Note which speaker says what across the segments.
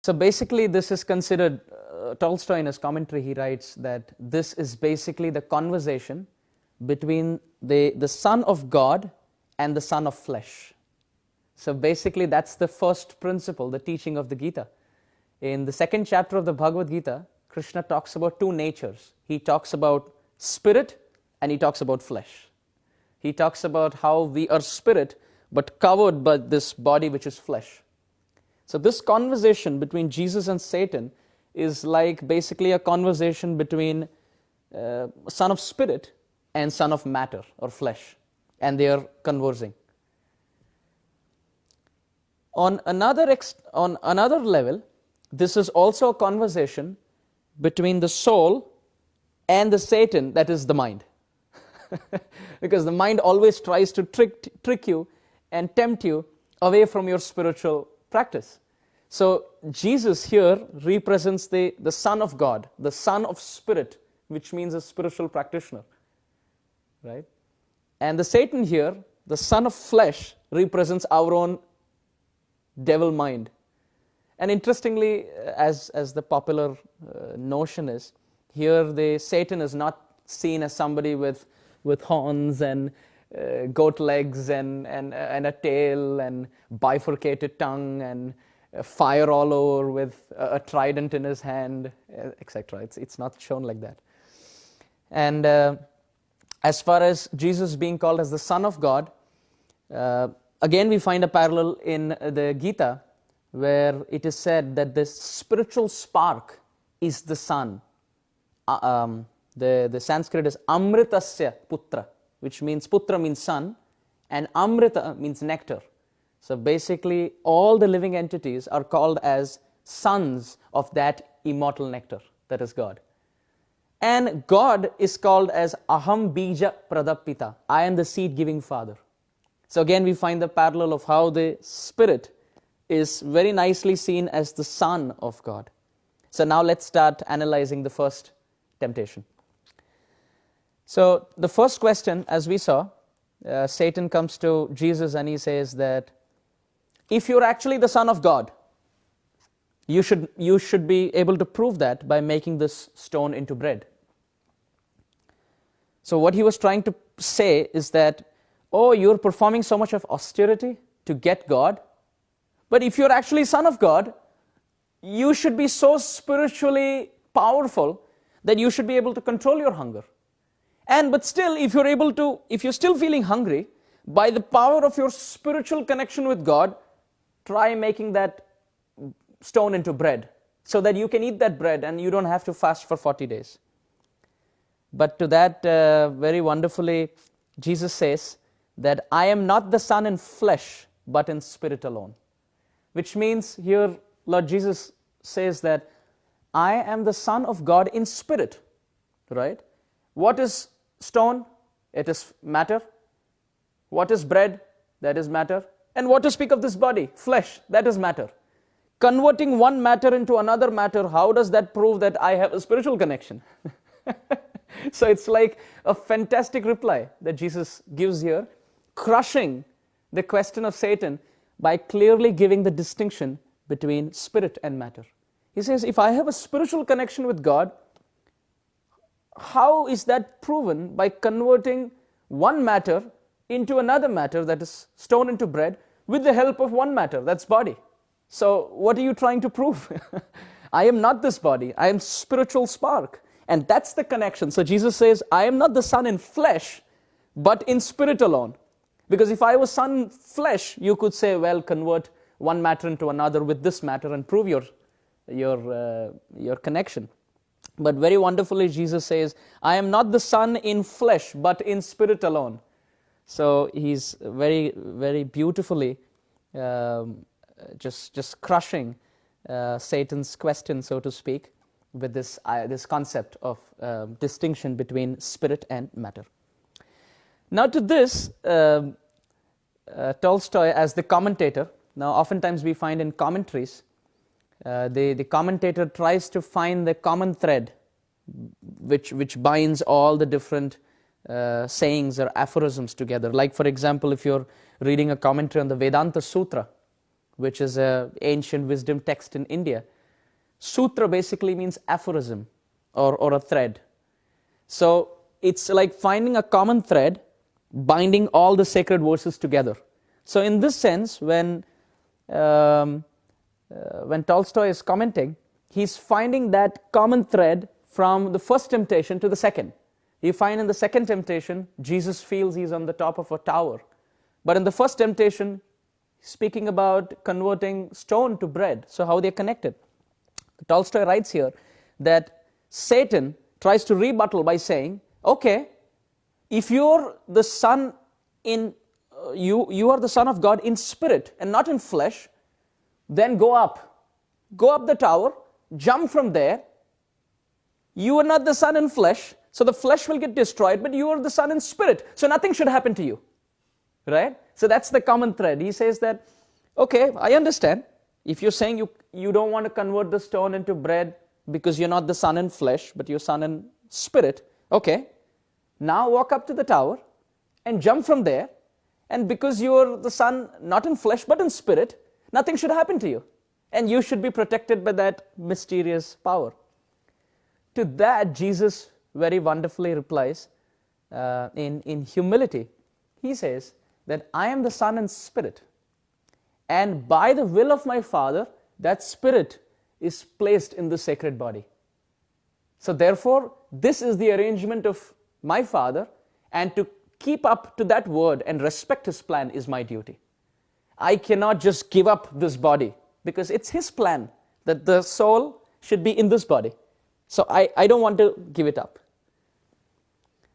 Speaker 1: So basically this is considered, Tolstoy in his commentary, he writes that this is basically the conversation between the Son of God and the Son of Flesh. So basically that's the first principle, the teaching of the Gita. In the second chapter of the Bhagavad Gita, Krishna talks about two natures. He talks about spirit and he talks about flesh. He talks about how we are spirit but covered by this body which is flesh. So this conversation between Jesus and Satan is like basically a conversation between son of spirit and son of matter or flesh, and they are conversing. On another level, this is also a conversation between the soul and the Satan, that is the mind. Because the mind always tries to trick you and tempt you away from your spiritual practice. So Jesus here represents the Son of God, the Son of Spirit, which means a spiritual practitioner, right? And the Satan here, the son of flesh, represents our own devil mind. And interestingly, as the popular notion is, here the Satan is not seen as somebody with horns and goat legs and a tail and bifurcated tongue and fire all over with a trident in his hand, etc. It's not shown like that. And as far as Jesus being called as the Son of God, again we find a parallel in the Gita, where it is said that the spiritual spark is the sun. The Sanskrit is Amritasya Putra, which means Putra means sun, and Amrita means nectar. So basically all the living entities are called as sons of that immortal nectar, that is God. And God is called as Aham Bija Pradapita, I am the seed-giving Father. So again we find the parallel of how the Spirit is very nicely seen as the Son of God. So now let's start analyzing the first temptation. So the first question, as we saw, Satan comes to Jesus and he says that if you're actually the Son of God, you should be able to prove that by making this stone into bread. So what he was trying to say is that, oh, you're performing so much of austerity to get God, but if you're actually Son of God, you should be so spiritually powerful that you should be able to control your hunger. But still, if you're still feeling hungry, by the power of your spiritual connection with God, try making that stone into bread so that you can eat that bread and you don't have to fast for 40 days. But to that, very wonderfully, Jesus says that I am not the Son in flesh, but in spirit alone. Which means here, Lord Jesus says that I am the Son of God in spirit, right? What is stone? It is matter. What is bread? That is matter. And what to speak of this body? Flesh, that is matter. Converting one matter into another matter, how does that prove that I have a spiritual connection? So it's like a fantastic reply that Jesus gives here, crushing the question of Satan by clearly giving the distinction between spirit and matter. He says, if I have a spiritual connection with God, how is that proven? By converting one matter into another matter, that is stone into bread, with the help of one matter, that's body. So what are you trying to prove? I am not this body, I am spiritual spark. And that's the connection. So Jesus says, I am not the Son in flesh, but in spirit alone. Because if I was Son in flesh, you could say, well, convert one matter into another with this matter and prove your connection. But very wonderfully, Jesus says, I am not the Son in flesh, but in spirit alone. So he's very, very beautifully just crushing Satan's question, so to speak, with this concept of distinction between spirit and matter. Now to this, Tolstoy as the commentator, now oftentimes we find in commentaries, the commentator tries to find the common thread which binds all the different sayings or aphorisms together. Like for example, if you're reading a commentary on the Vedanta Sutra, which is an ancient wisdom text in India, Sutra basically means aphorism or a thread. So it's like finding a common thread, binding all the sacred verses together. So in this sense, when Tolstoy is commenting, he's finding that common thread from the first temptation to the second. You find in the second temptation, Jesus feels he's on the top of a tower. But in the first temptation, speaking about converting stone to bread, so how they're connected. Tolstoy writes here that Satan tries to rebuttal by saying, okay, if you're the son in, you are the son of God in spirit and not in flesh, then go up the tower, jump from there. You are not the son in flesh, so the flesh will get destroyed, but you are the son in spirit, so nothing should happen to you. Right? So that's the common thread. He says that, okay, I understand. If you're saying you don't want to convert the stone into bread because you're not the son in flesh, but you're son in spirit, okay, now walk up to the tower and jump from there, and because you're the son not in flesh but in spirit, nothing should happen to you, and you should be protected by that mysterious power. To that, Jesus very wonderfully replies in humility. He says that I am the Son in spirit, and by the will of my Father, that spirit is placed in the sacred body. So therefore, this is the arrangement of my Father, and to keep up to that word and respect His plan is my duty. I cannot just give up this body, because it's His plan that the soul should be in this body. So I don't want to give it up.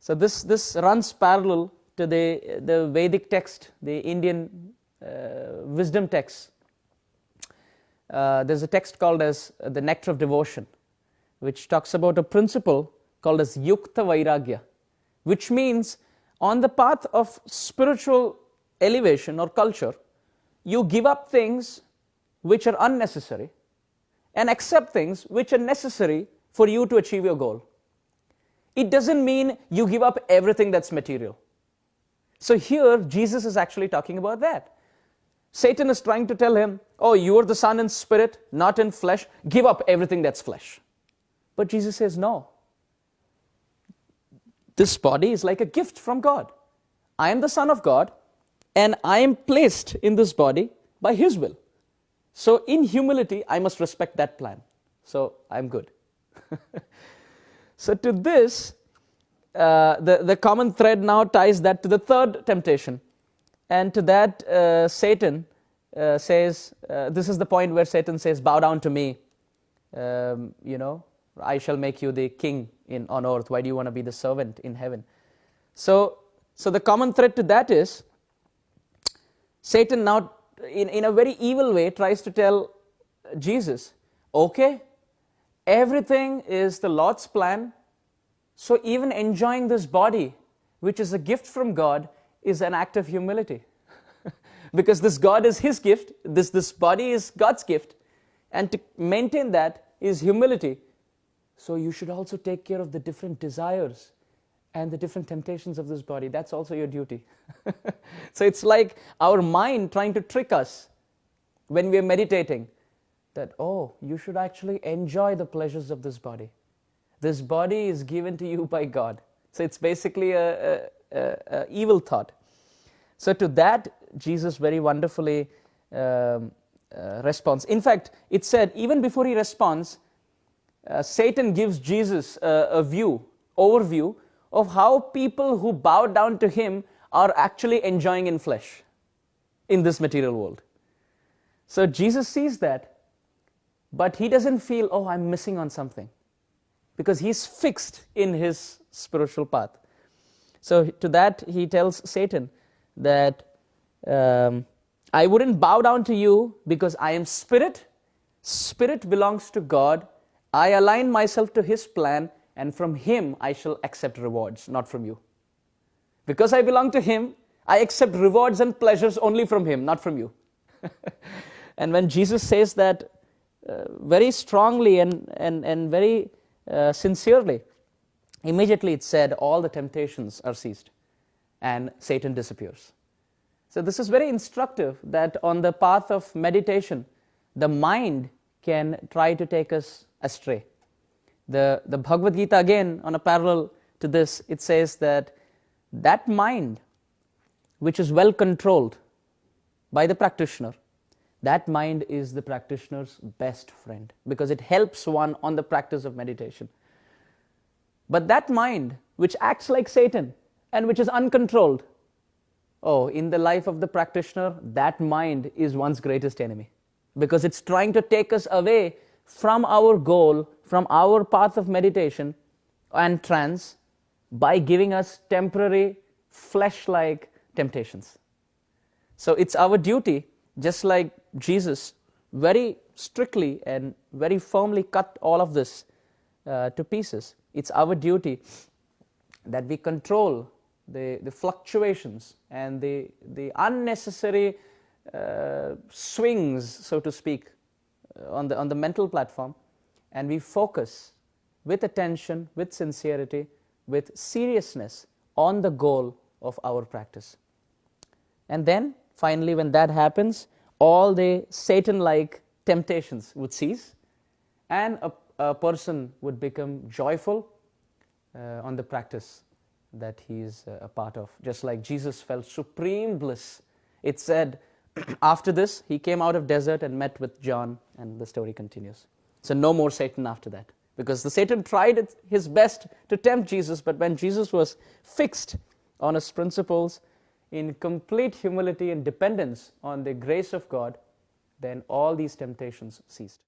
Speaker 1: So this runs parallel to the Vedic text, the Indian wisdom text. There's a text called as the Nectar of Devotion, which talks about a principle called as Yukta Vairagya, which means on the path of spiritual elevation or culture, you give up things which are unnecessary and accept things which are necessary for you to achieve your goal. It doesn't mean you give up everything that's material. So here, Jesus is actually talking about that. Satan is trying to tell him, oh, you are the Son in spirit, not in flesh. Give up everything that's flesh. But Jesus says, no. This body is like a gift from God. I am the Son of God, and I am placed in this body by His will. So in humility, I must respect that plan. So I'm good. So to this, the common thread now ties that to the third temptation. And to that, Satan says, this is the point where Satan says, bow down to me. I shall make you the king on earth. Why do you want to be the servant in heaven? So the common thread to that is, Satan now, in a very evil way, tries to tell Jesus, okay, everything is the Lord's plan, so even enjoying this body, which is a gift from God, is an act of humility. Because this God is His gift, this body is God's gift, and to maintain that is humility. So you should also take care of the different desires and the different temptations of this body. That's also your duty. So it's like our mind trying to trick us when we are meditating that, oh, you should actually enjoy the pleasures of this body. This body is given to you by God. So it's basically a evil thought. So to that, Jesus very wonderfully responds. In fact, it said, even before He responds, Satan gives Jesus a overview of how people who bow down to Him are actually enjoying in flesh, in this material world. So Jesus sees that, but He doesn't feel, oh, I'm missing on something, because He's fixed in His spiritual path. So to that, He tells Satan that I wouldn't bow down to you because I am spirit. Spirit belongs to God. I align myself to His plan, and from Him I shall accept rewards, not from you. Because I belong to Him, I accept rewards and pleasures only from Him, not from you. And when Jesus says that very strongly and very sincerely, immediately it said all the temptations are ceased and Satan disappears. So this is very instructive that on the path of meditation, the mind can try to take us astray. The Bhagavad Gita, again, on a parallel to this, it says that mind which is well controlled by the practitioner, that mind is the practitioner's best friend, because it helps one on the practice of meditation. But that mind which acts like Satan and which is uncontrolled, in the life of the practitioner, that mind is one's greatest enemy, because it's trying to take us away from our goal, from our path of meditation and trance, by giving us temporary flesh-like temptations. So it's our duty, just like Jesus very strictly and very firmly cut all of this to pieces. It's our duty that we control the fluctuations and the unnecessary swings, so to speak, on the mental platform, and we focus with attention, with sincerity, with seriousness on the goal of our practice. And then, finally, when that happens, all the Satan-like temptations would cease, and a person would become joyful on the practice that he is a part of. Just like Jesus felt supreme bliss. It said, after this, he came out of desert and met with John, and the story continues. So no more Satan after that, because the Satan tried his best to tempt Jesus, but when Jesus was fixed on his principles, in complete humility and dependence on the grace of God, then all these temptations ceased.